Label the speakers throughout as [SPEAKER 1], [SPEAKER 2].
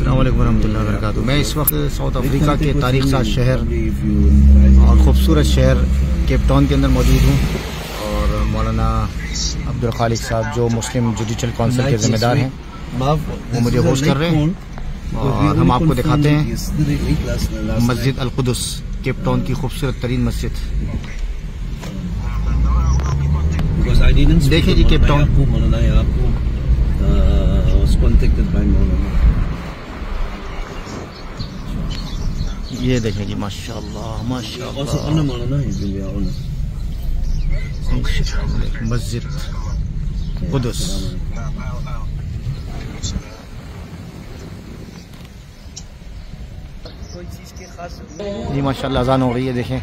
[SPEAKER 1] अस्सलाम वालेकुम वरहमतुल्लाहि वबरकातुहू। मैं इस वक्त साउथ अफ्रीका के तारीख साज शहर और ख़ूबसूरत शहर केप टाउन के अंदर मौजूद हूँ और मौलाना अब्दुल खालिक साहब जो मुस्लिम जुडिशल काउंसिल के ज़िम्मेदार हैं वो मुझे होस्ट कर रहे हैं और हम आपको दिखाते हैं मस्जिद अल कुदस, केप टाउन की खूबसूरत तरीन मस्जिद। देखिए जी केप टाउन। ये देखें जी माशाअल्लाह माशाअल्लाह मस्जिद कुदस। जी माशाअल्लाह अज़ान हो रही है, देखें।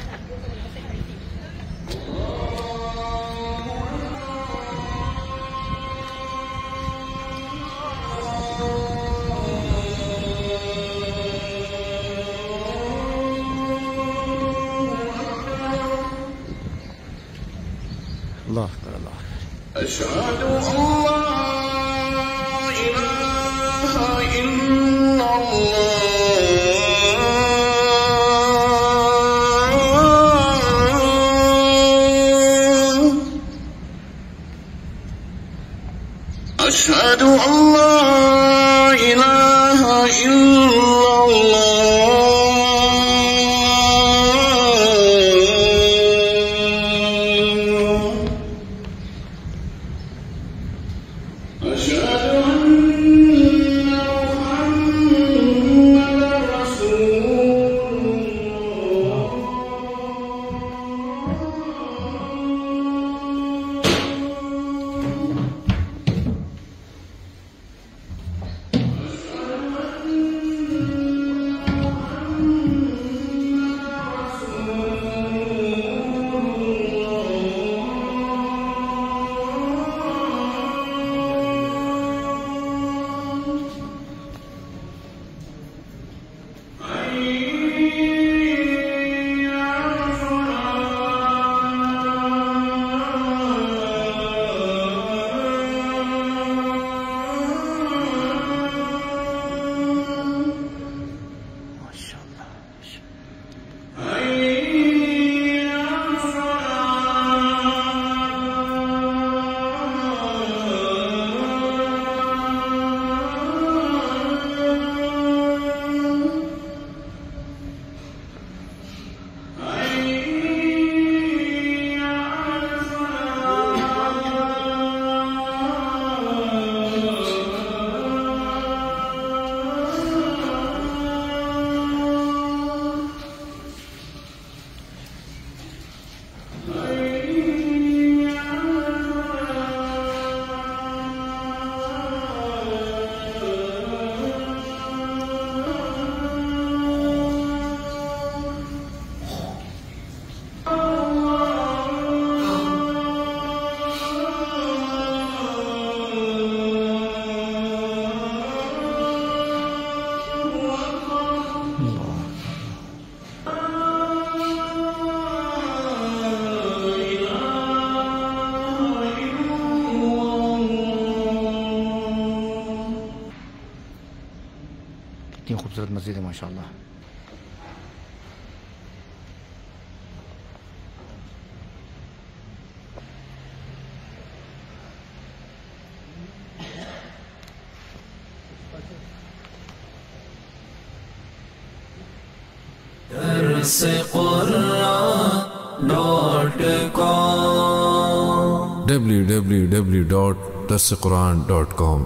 [SPEAKER 1] अल्लाह अल्लाह। अशहदु अल्ला इलाहा इल्लल्लाह, अशहदु अल्ला इलाहा इल्लल्लाह। कितनी खूबसूरत मस्जिद है माशाअल्लाह।
[SPEAKER 2] www.darsequran.com